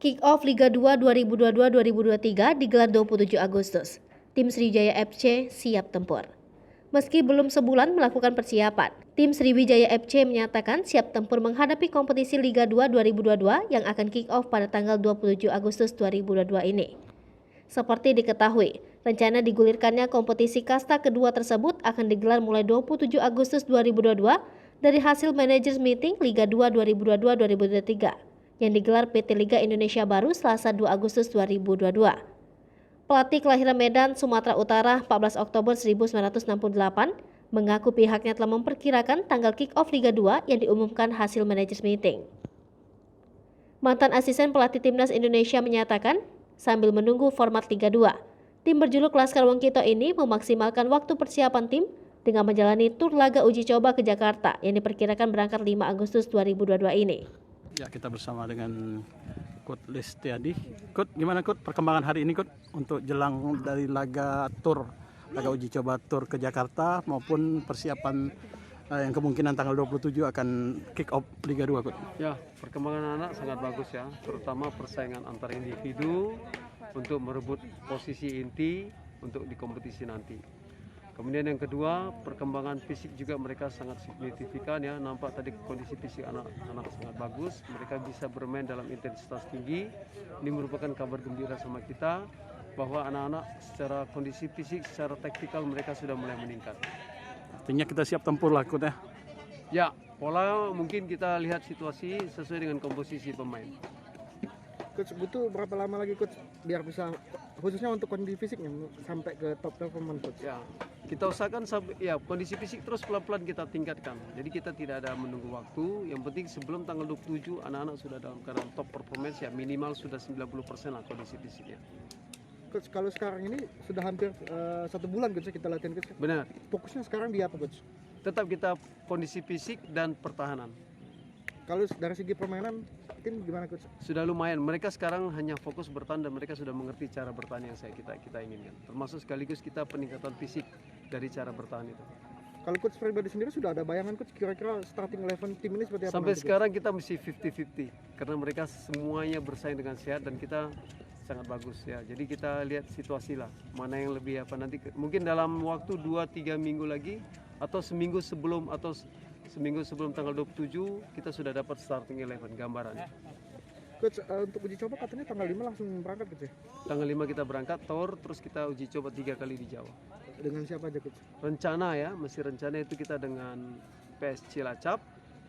Kick-off Liga 2 2022-2023 digelar 27 Agustus. Tim Sriwijaya FC siap tempur. Meski belum sebulan melakukan persiapan, tim Sriwijaya FC menyatakan siap tempur menghadapi kompetisi Liga 2 2022 yang akan kick-off pada tanggal 27 Agustus 2022 ini. Seperti diketahui, rencana digulirkannya kompetisi kasta kedua tersebut akan digelar mulai 27 Agustus 2022 dari hasil managers meeting Liga 2 2022-2023 yang digelar PT Liga Indonesia Baru Selasa 2 Agustus 2022. Pelatih kelahiran Medan, Sumatera Utara 14 Oktober 1968 mengaku pihaknya telah memperkirakan tanggal kick-off Liga 2 yang diumumkan hasil managers meeting. Mantan asisten pelatih Timnas Indonesia menyatakan, sambil menunggu format Liga 2, tim berjuluk Laskar Wongkito ini memaksimalkan waktu persiapan tim dengan menjalani tur laga uji coba ke Jakarta yang diperkirakan berangkat 5 Agustus 2022 ini. Ya, kita bersama dengan Coach Lestiadi. Coach, gimana Coach perkembangan hari ini Coach untuk jelang dari laga uji coba tur ke Jakarta maupun persiapan yang kemungkinan tanggal 27 akan kick off Liga 2 Coach? Ya, perkembangan anak sangat bagus ya, terutama persaingan antar individu untuk merebut posisi inti untuk di kompetisi nanti. Kemudian yang kedua, perkembangan fisik juga mereka sangat signifikan ya. Nampak tadi kondisi fisik anak-anak sangat bagus. Mereka bisa bermain dalam intensitas tinggi. Ini merupakan kabar gembira sama kita bahwa anak-anak secara kondisi fisik, secara taktikal mereka sudah mulai meningkat. Artinya kita siap tempur lah Coach ya? Ya, pola mungkin kita lihat situasi sesuai dengan komposisi pemain. Coach, butuh berapa lama lagi Coach biar bisa, khususnya untuk kondisi fisiknya sampai ke top performance Coach? Ya, kita usahakan sampai ya kondisi fisik terus pelan-pelan kita tingkatkan. Jadi kita tidak ada menunggu waktu. Yang penting sebelum tanggal 27 anak-anak sudah dalam keadaan top performance ya, minimal sudah 90% lah kondisi fisiknya. Coach, kalau sekarang ini sudah hampir 1 bulan Coach kita latihan Coach. Benar. Fokusnya sekarang di apa Coach? Tetap kita kondisi fisik dan pertahanan. Kalau dari segi permainan tim gimana Coach? Sudah lumayan. Mereka sekarang hanya fokus bertahan dan mereka sudah mengerti cara bertahan yang kita inginkan. Termasuk sekaligus kita peningkatan fisik dari cara bertahan itu. Kalau Coach pribadi sendiri sudah ada bayangan Coach kira-kira starting 11 tim ini seperti apa? Sampai nanti, sekarang kita mesti 50-50 karena mereka semuanya bersaing dengan sehat dan kita sangat bagus ya. Jadi kita lihat situasi lah mana yang lebih apa nanti mungkin dalam waktu 2-3 minggu lagi atau seminggu sebelum tanggal 27 kita sudah dapat starting 11 gambaran. Coach, untuk uji coba katanya tanggal 5 langsung berangkat Coach ya? Tanggal 5 kita berangkat tour terus kita uji coba 3 kali di Jawa. Dengan siapa aja Coach? Rencana ya, masih rencana itu kita dengan PS Cilacap,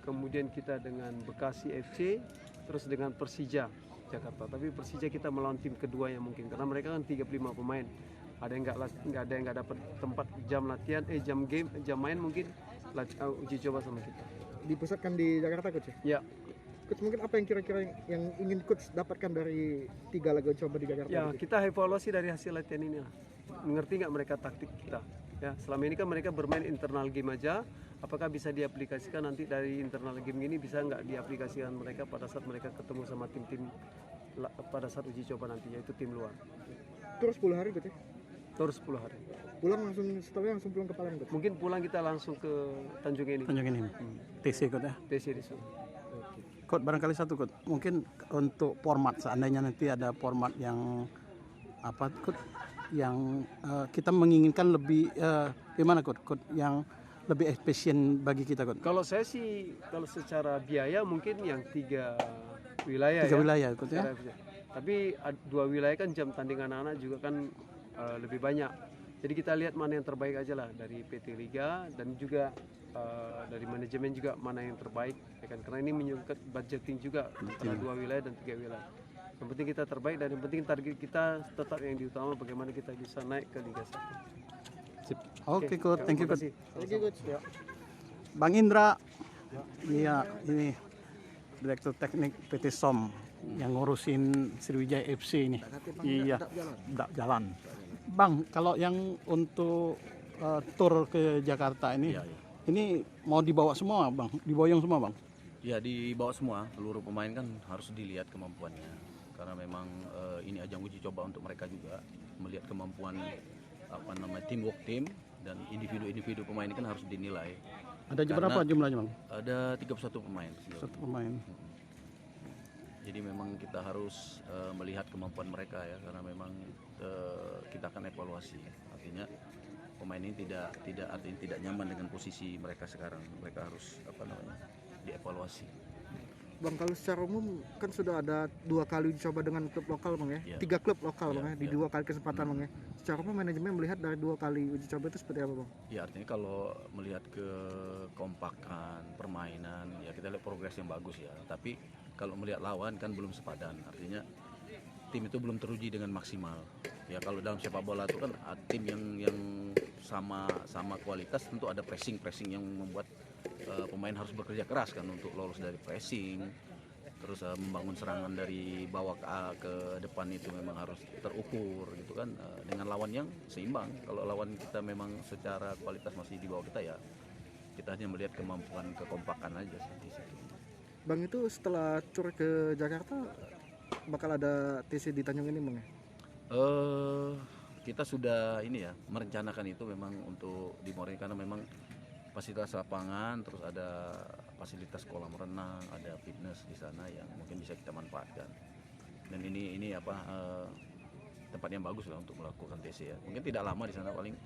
kemudian kita dengan Bekasi FC, terus dengan Persija Jakarta. Tapi Persija kita melawan tim kedua yang mungkin karena mereka kan 35 pemain. Ada yang nggak dapat tempat jam latihan, jam main mungkin uji coba sama kita. Dipusatkan di Jakarta Coach ya? Ya. Coach, mungkin apa yang kira-kira yang ingin Coach dapatkan dari 3 laga coba di Jakarta? Ya, kita evaluasi dari hasil latihan ini lah. Mengerti nggak mereka taktik kita? Ya, selama ini kan mereka bermain internal game aja. Apakah bisa diaplikasikan nanti dari internal game ini bisa nggak diaplikasikan mereka pada saat mereka ketemu sama tim-tim pada saat uji coba nanti yaitu tim luar. Terus 10 hari Coach ya? Terus 10 hari. Pulang setelahnya langsung pulang ke Palembang Coach? Mungkin pulang kita langsung ke Tanjung Enim. TC Coach ya? TC di sana. Coach, barangkali satu Coach, mungkin untuk format seandainya nanti ada format yang apa Coach yang kita menginginkan lebih gimana Coach yang lebih efisien bagi kita Coach? Kalau saya sih kalau secara biaya mungkin yang 3 wilayah 3 wilayah Coach ya. Tapi 2 wilayah kan jam tanding anak-anak juga kan lebih banyak. Jadi kita lihat mana yang terbaik aja lah dari PT Liga dan juga dari manajemen juga mana yang terbaik ya kan karena ini menyangkut budgeting juga antara 2 wilayah dan 3 wilayah. Yang penting kita terbaik dan yang penting target kita tetap yang diutama bagaimana kita bisa naik ke Liga 1. Sip. Oke Coach, thank you Coach. Thank you Coach. Ya. Bang Indra, iya ini Direktur Teknik PT SOM yang ngurusin Sriwijaya FC ini. Iya, tidak jalan. Bang, kalau yang untuk tur ke Jakarta ini, ini mau dibawa semua Bang, diboyong semua Bang? Ya dibawa semua, seluruh pemain kan harus dilihat kemampuannya. Karena memang ini ajang uji coba untuk mereka juga melihat kemampuan teamwork tim dan individu-individu pemain ini kan harus dinilai. Ada berapa jumlahnya Bang? Ada 31 pemain. 1 pemain. Jadi memang kita harus melihat kemampuan mereka ya, karena memang kita akan evaluasi. Artinya pemain ini tidak nyaman dengan posisi mereka sekarang. Mereka harus dievaluasi. Bang, kalau secara umum kan sudah ada 2 kali dicoba dengan klub lokal Bang ya, Ya. 3 klub lokal Ya, Bang ya, di ya. 2 kali kesempatan Bang ya. Secara umum manajemen melihat dari 2 kali uji coba itu seperti apa Bang? Ya artinya kalau melihat ke kompakan, permainan, ya kita lihat progres yang bagus ya. Tapi kalau melihat lawan kan belum sepadan. Artinya tim itu belum teruji dengan maksimal. Ya kalau dalam sepak bola itu kan tim yang sama kualitas tentu ada pressing yang membuat pemain harus bekerja keras kan untuk lolos dari pressing. Terus membangun serangan dari bawah ke depan itu memang harus terukur gitu kan, dengan lawan yang seimbang. Kalau lawan kita memang secara kualitas masih di bawah kita, ya kita hanya melihat kemampuan kekompakan aja sih di situ. Bang, itu setelah tur ke Jakarta bakal ada TC di Tanjung ini Bang ya? Kita sudah merencanakan itu memang untuk di Morenin, karena memang fasilitas lapangan, terus ada fasilitas kolam renang, ada fitness di sana yang mungkin bisa kita manfaatkan. Dan ini tempat yang bagus lah untuk melakukan TC ya. Mungkin tidak lama di sana, paling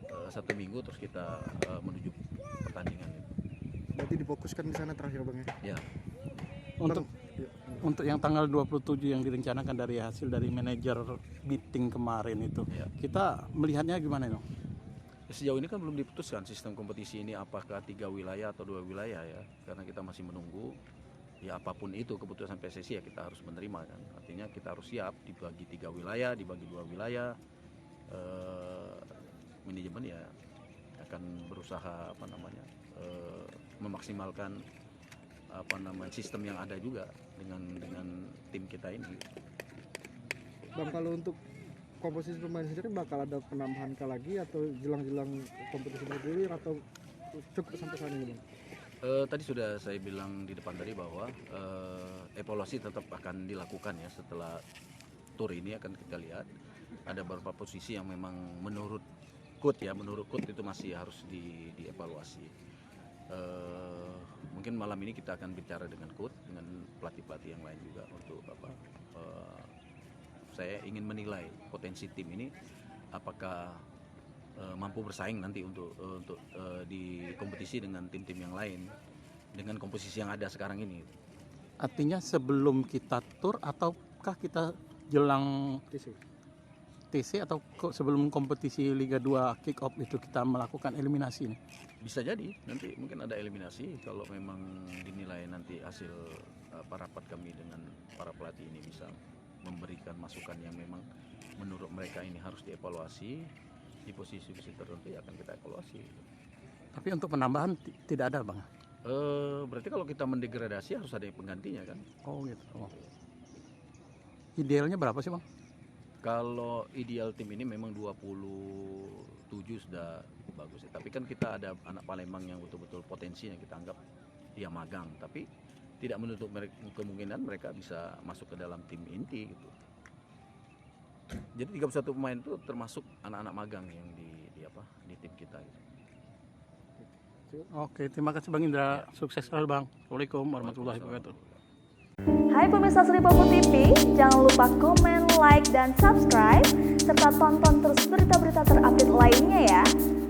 1 minggu terus kita menuju pertandingan. Berarti difokuskan di sana terakhir Bang ya? Ya. Untuk yang tanggal 27 yang direncanakan dari hasil dari manajer meeting kemarin itu, Ya. kita melihatnya gimana itu? Sejauh ini kan belum diputuskan sistem kompetisi ini apakah 3 wilayah atau 2 wilayah ya, karena kita masih menunggu. Ya apapun itu keputusan PSSI ya kita harus menerima kan. Artinya kita harus siap dibagi 3 wilayah, dibagi 2 wilayah. Manajemen ya akan berusaha memaksimalkan sistem yang ada juga dengan tim kita ini. Bang, kalau untuk komposisi pemain sendiri bakal ada penambahan lagi atau jelang-jelang kompetisi bergulir atau cukup sampai saat ini Bang? Tadi sudah saya bilang di depan tadi bahwa evaluasi tetap akan dilakukan ya setelah tur ini. Akan kita lihat ada beberapa posisi yang memang menurut coach itu masih harus dievaluasi. Mungkin malam ini kita akan bicara dengan coach, dengan pelatih-pelatih yang lain juga untuk saya ingin menilai potensi tim ini apakah mampu bersaing nanti untuk di kompetisi dengan tim-tim yang lain dengan komposisi yang ada sekarang ini. Artinya sebelum kita tur ataukah kita jelang TC atau sebelum kompetisi Liga 2 kick off itu kita melakukan eliminasi ini? Bisa jadi nanti mungkin ada eliminasi kalau memang dinilai nanti hasil rapat kami dengan para pelatih ini bisa memberikan masukan yang memang menurut mereka ini harus dievaluasi di posisi-posisi tertentu, ya akan kita evaluasi. Tapi untuk penambahan tidak ada Bang? Berarti kalau kita mendegradasi harus ada yang penggantinya kan? Oh gitu. Oh. Idealnya berapa sih Bang? Kalau ideal tim ini memang 27 sudah bagus ya. Tapi kan kita ada anak Palembang yang betul-betul potensinya kita anggap dia magang, tapi tidak menutup kemungkinan mereka bisa masuk ke dalam tim inti gitu. Jadi 31 pemain itu termasuk anak-anak magang yang di tim kita gitu. Oke, terima kasih Bang Indra. Sukses selalu Bang. Assalamualaikum warahmatullahi wabarakatuh. Hai pemirsa Sri Popo TV, jangan lupa komen, like, dan subscribe, serta tonton terus berita-berita terupdate lainnya ya.